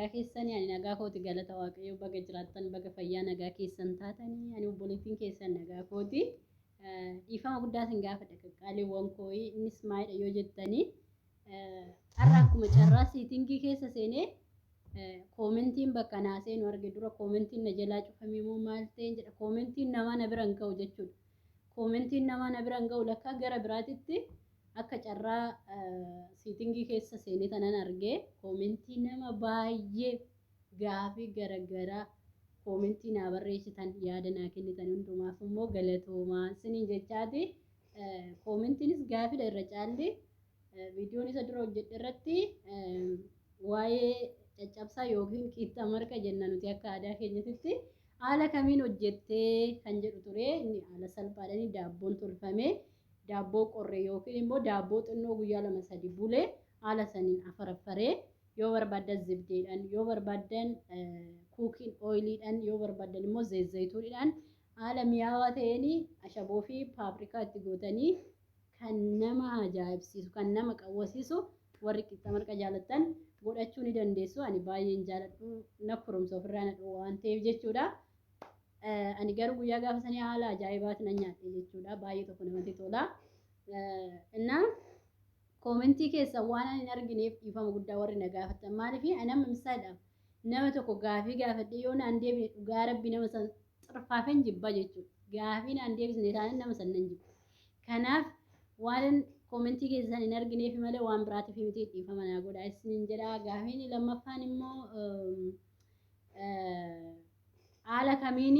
nagaa keessanii ani nagaa kooti galata waaqayyoo baga jiraattan baga fayyaa nagaa keessan taatanii ani obboleettiin keessan nagaa kooti dhiifama guddaa sin gaafadha qaqqaaliiwwan kooyi innis maalidha yoo jettanii har'a akkuma carraa siitingii keessa seenee koomentiin bakka naasee nu arge dura koomentiin na jalaa cufamee moo maal ta'een jedha koomentiin namaa na bira hin ga'u jechuudha koomentiin namaa na bira hin ga'u lakkaa gara biraatitti akka carraa siitingii keessa seenee tanan argee koomentii nama baay'ee gaafii garagaraa koomentii naa barreessitan yaada naa kennitan hundumaaf immoo galatoomaa isiniin jechaati koomentiinis gaafiidha irra caalli viidiyoon isa dura hojjedhe irratti waa'ee caccabsaa yookiin qixa marqa jenna nuti akka aadaa keenyatti haala kamiin hojjettee kan jedhu ture inni haala salphaadhaan daabboon tolfamee daabboo qorree yookiin immoo daabboo xinnoo guyyaa 2-3 bulee haala saniin afaraffaree yoo barbaadan zibdeedhaan yoo barbaadan kuukiin ooyiliidhaan yoo barbaadan immoo zayituudhaan haala mi'aawaa ta'een ashaboo fi paaprikaa itti gootanii kan nama ajaa'ibsiisu kan nama qawwasiisu warri qixa marqa jaalattan godhachuu ni dandeessu ani baay'een jaaladhu na kurumsa ofirraa na dhowwa waan ta'eef jechuudha ani garuu guyyaa gaafa sanii haala ajaa'ibaati na nyaadhe jechuudha baay'ee tokko namatti tola innaa koomentii keessa waan ani hin argineef dhiifama guddaa warri na gaafatan maaliif anama misaadhaaf nama tokko gaafii gaafadhe yoo naan deebine dhugaa rabbii nama san xirfaafen jibba jechuudha gaafii naan deebisne taanaan nama san nan jibba kanaaf waan koomentii keessan hin argineef malee waan biraatiif miti dhiifama naa godhaa isiniin jedha gaafiin lammaffaan immoo haala kamiin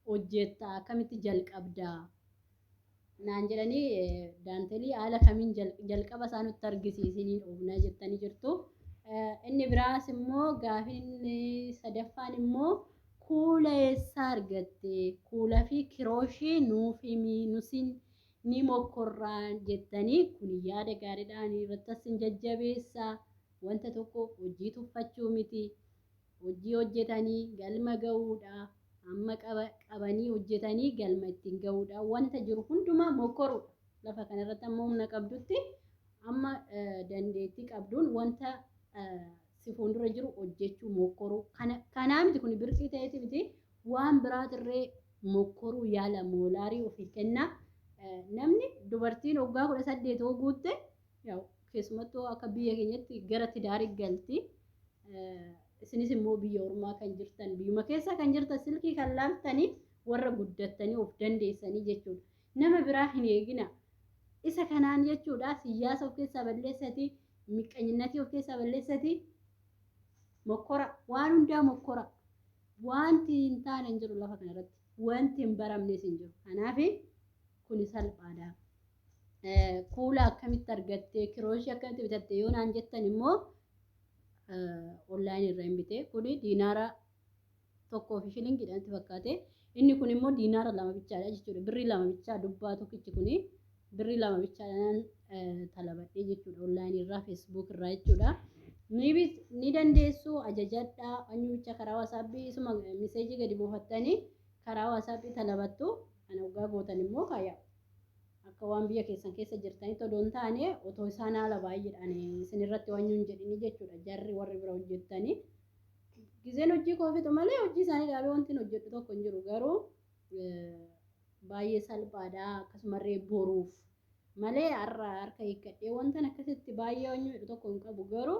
hojjetta akkamitti jalqabdaa naan jedhanii daantelii haala kamiin jalqaba isaa nutti argisiisiniin oofnaa jettanii jirtu inni biraas immoo gaafiin sadaffaan immoo kuula eessaa argatte kuula fi kirooshii nuuf himii nusin ni mokorraa jettanii kun yaada gaariidhaan irrattas hin jajjabeessaa wanta tokko hojii tuffachuu miti hojii hojjetanii galma ga'uudha amma qabanii hojjetanii galma ittiin ga'uudha wanta jiru hundumaa mokoruudha lafa kanarratti amma humna qabdutti amma dandeettii qabduun wanta si fuuldura jiru hojjechuu mokoruu kanaa miti kun birqii ta'eeti miti waan biraatirree mokoruu yaala moolaarii ofii kennaa namni dubartiin waggaa 18 guutte yaw keessumattuu akka biyya keenyatti gara tidaarii galti isinis immoo biyya ormaa kan jirtan biyyuma keessa kan jirtan silkii kan laaltanii warra guddattanii of dandeessanii jechuudha nama biraa hin eegina isa kanaan jechuudha siyaasa of keessaa balleessati miqqaanyinnatii of keessaa balleessati mokkora waan hundaa mokkora wanti hin taane hin jiru lafa kanarratti wanti hin baramnes hin jiru kanaaf kun salphaadha kuula akkamitti argattee kirooshii akkamitti bitatte yoo naan jettan immoo online irraa hin bite kuni diinaara 1 fi shilingiidhaan itti fakkaate inni kun immoo diinaara 2 bichaadha jechuudha birrii 2 bichaa dubbaa tokkichi kuni birrii 2 bichaadhaan talabadhee jechuudha online irraa facebook irraa jechuudha ni dandeessu ajajadhaa anyuucha karaa WhatsApp isuma meseejii gadi buufattanii karaa WhatsApp talabattu ana ugaa gootan immoo kaya akka waan biyya keessan keessa jirtanii todoon taane otoo isaan haala baay'eedhaan isin irratti wanyuun jedhini jechuudha jarri warri bira hojjettanii gizeen hojii koofitu malee hojii isaanii dhaabee wanti hojjedhu tokko hin jiru garuu baay'ee salphaadha akkasumarree boruuf malee harka hiikkadhee wantan akkasitti baay'ee wanyuu jedhu tokko hin qabu garuu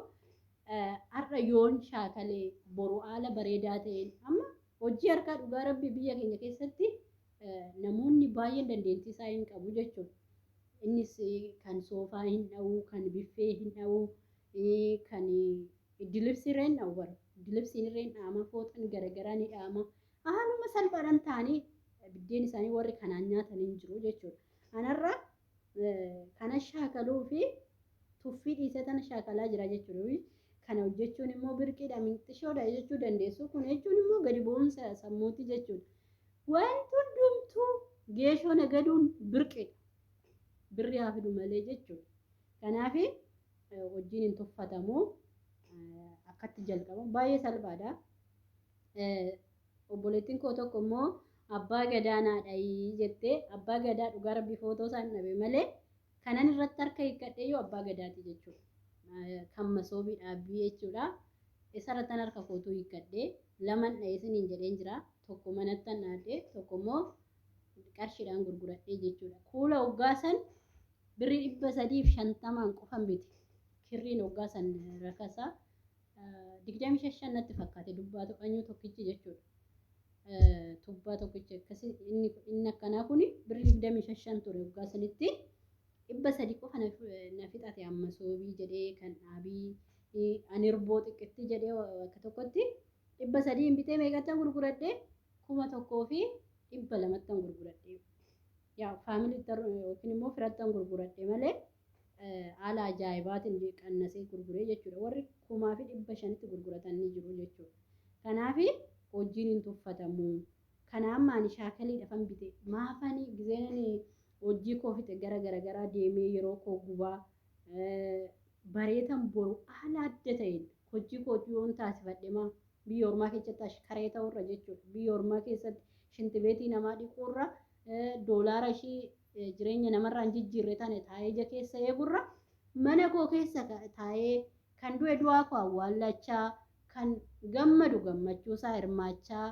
har'a yoon shaakalee boru haala bareedaa ta'een amma hojii harkaa dhugaa rabbii biyya keenya keessatti namoonni baay'een dandeettii isaa hin qabu jechuudha. Innis kan soofaa hin dha'u, kan biffee hin dha'u, kan dilibsiirra hin dha'u bara. Dilibsiirra hin dha'ama, fooxaan garaagaraa ni dha'ama. Haaluma salphaadhaan ta'anii biddeen isaanii warri kanaan nyaatan hin jiru jechuudha. Kanarra kana shaakaluu fi tuffii dhiisee tana shaakalaa jira jechuudha. Kana hojjechuun immoo birqiidha minxishoodha jechuu dandeessu. Kun jechuun immoo gadi bu'umsa sammuuti jechuudha. Wanti hundumtuu geeshoo nagaduun birqiidha. Birri haa fidu malee jechuudha. Kanaaf hojiin hin tuffatamu akkatti jalqabamu baay'ee salphaadha. Obboleettiin koo tokko immoo abbaa gadaa naadhayi jettee abbaa gadaa dhugaa rabbii footoo isaan dhabe malee kanan irratti harka hiikkadhee yoo abbaa gadaati jechuudha. Kan masoobii dhaabbii jechuudha. isarrattan harka kootuu hiikkadhee laman isiniin jedheen jira. Tokko manattan dhaadhee tokko immoo qarshiidhaan gurguradhee jechuudha. Kuula hoggaa san birrii 350 qofan biti. Kirriin hoggaa san rakasaa 25 natti fakkaate dubbaa tuqanyuu tokkichi jechuudha. Tubbaa tokkichi akkasii inni akkanaa kuni birrii 25 ture hoggaa sanitti 300 qofa na fixate amma soobii jedhee kan dhaabii ani irboo xiqqeetti jedhee akka tokkotti 300 bitee meeqattan gurguradhee 1,200 gurguradhee. Yaa faamilii yookiin immoo firattan gurguradhee malee haala ajaa'ibaatiin qannasee gurguree jechuudha. Warri 1,500tti gurguratan ni jiru jechuudha. Kanaaf hojiin hin tuffatamu. Kanaaf maani shaakalii dhafan bite maafani gizeenani hojii koo fixe gara deemee yeroo koo gubaa bareetan boru haala adda ta'een hojii koo yoon taasifadhe maa biyya ormaa keessatti karee ta'urra jechuudha. Biyya ormaa keessatti shintibeetii namaa dhiquurra doolaara ishii jireenya namarraa hin jijjiirre taane taa'ee ija keessa eegurra mana koo keessa taa'ee kan du'e du'aa koo awwaallachaa kan gammadu gammachuusaa hirmaachaa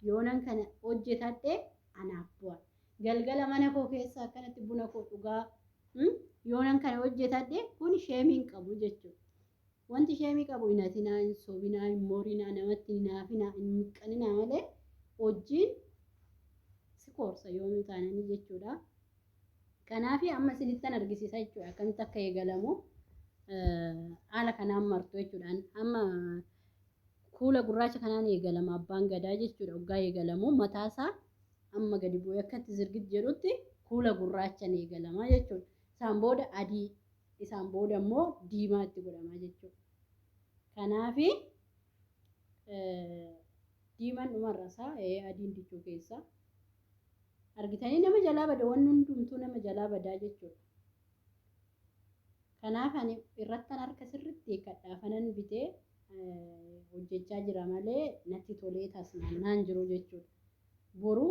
yoonan kana hojjetadhe anaaf bu'a. Galgala mana koo keessa akkanatti buna koo dhugaa yoonan kana hojjetadhe kun sheemiin qabu jechuudha. Wanti sheemii qabu hin hatinaa, hin soobinaa, hin moorinaa, namatti hin naafinaa, hin miqqaninaa malee hojiin si koorsa yoomuu taananii jechuudha. Kanaaf amma isinittan argisiisa jechuudha. Akkamitti akka eegalamu haala kanaan martu jechuudhaan amma kuula gurraacha kanaan eegalama abbaan gadaa jechuudha. Hoggaa eegalamu mataasaa amma gadi bu'ee akkatti zirgit jedhutti kuula gurraachaan eegalama jechuudha. Isaan booda adii, isaan booda immoo diimaa itti godhama jechuudha. Kanaaf diimaan dhumarrasaa adiin dichuu keessa argitanii nama jalaa bada wanni hundumtuu nama jalaa badaa jechuudha. Kanaaf ani irrattan harka sirriitti kadhaafanan bitee hojjechaa jira malee natti tolee tasnaan jiru jechuudha. Boru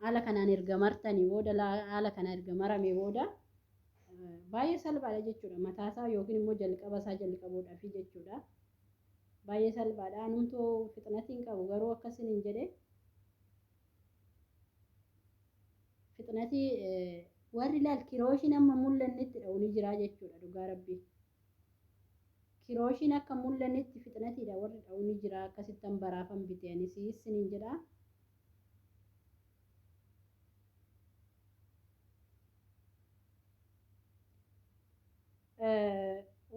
haala kanaan erga martanii booda haala kana erga marame booda baay'ee salphaadha jechuudha. Mataasaa yookiin immoo jalqabasaa jalqabuudhaaf jechuudha. Baay'ee salphaadha. Anumtuu fixnatiin qabu garuu akkasiin hin jedhe fixnatii warri laal kirooshiin amma mul'annetti dha'uuni jira jechuudha. Dhugaa rabbii. Kirooshiin akka mul'annetti fixnatiidha warri dha'uuni jira akkasittan baraafan biteenis isiniin jedha.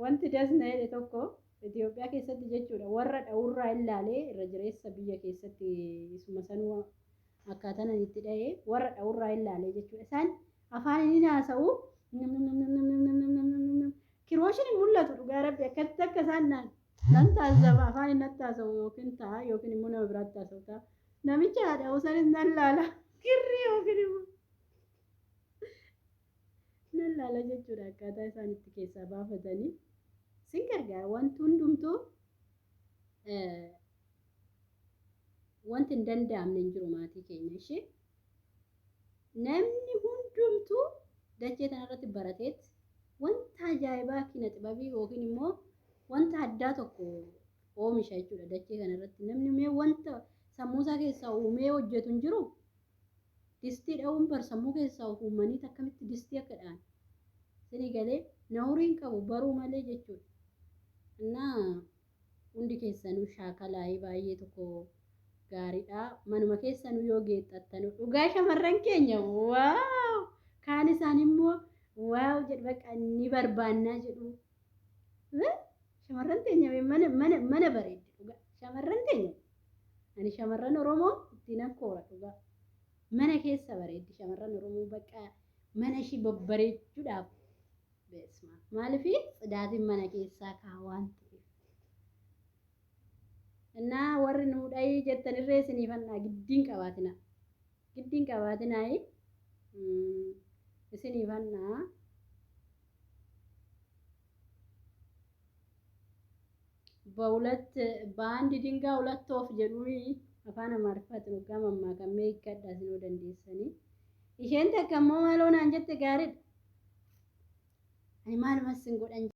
Wanti dasna jedhe tokko Itoophiyaa keessatti jechuudha warra dha'urraa ilaalee irra jireessa biyya keessatti isuma sanuu akkaataan itti dha'ee warra dha'urraa ilaalee jechuudha. Isaan afaan inni haasa'u kirooshiin mul'atu dhugaa rabbi akkatti akka isaan nan taasisa afaan inni haasa'u yookiin ta'a yookiin immoo nama biraatti haasa'u ta'a. Namicha haadha usanis nan laala kirrii yookiin immoo nan laala jechuudha akkaataa isaan itti keessaa baafatanii. Sin gargaara wanti hundumtuu wanti hin danda'amne hin jiru maatii keenya ishee namni hundumtuu dachee kanarratti barateetti wanta ajaa'ibaa kina xibabii yookiin immoo wanta addaa tokko oomisha jechuudha dachee kanarratti namni mee wanta sammuusaa keessaa uumee hojjetu hin jiru distii dha'uun bar sammuu keessaa uumanii akkamitti distii akka dha'an sini galee nahuriin qabu baruu malee jechuudha. Naa hundi keessanuu shaakalaayii baay'ee tokko gaariidha. Manuma keessanuu yoo geexxattanu dhugaa shamarran keenya waaw kaan isaan immoo waaw jedhu bakka ni barbaannaa jedhu. Shamarran keenya mana bareeddi dhugaa shamarran keenya. Ani shamarran Oromoo ittiin akkoora dhugaa. Mana keessa bareeddi shamarran Oromoo bakka mana ishii babbareechuudhaaf. Beesma maalifi xidaatiin mana keessaa kaawwan ta'eef. Innaa warri nu dhayii jettanirree isiniifannaa giddiin qabaatinaa isiniifannaa በአንድ ድንጋይ ሁለት ወፍ jedhuuni afaan amaariffaatiin hoggaa mammaakame hiikkadhaa isinoo dandeessanii. Isheen takka immoo maaloo naan jette gaariidha. Ani maal massin godhan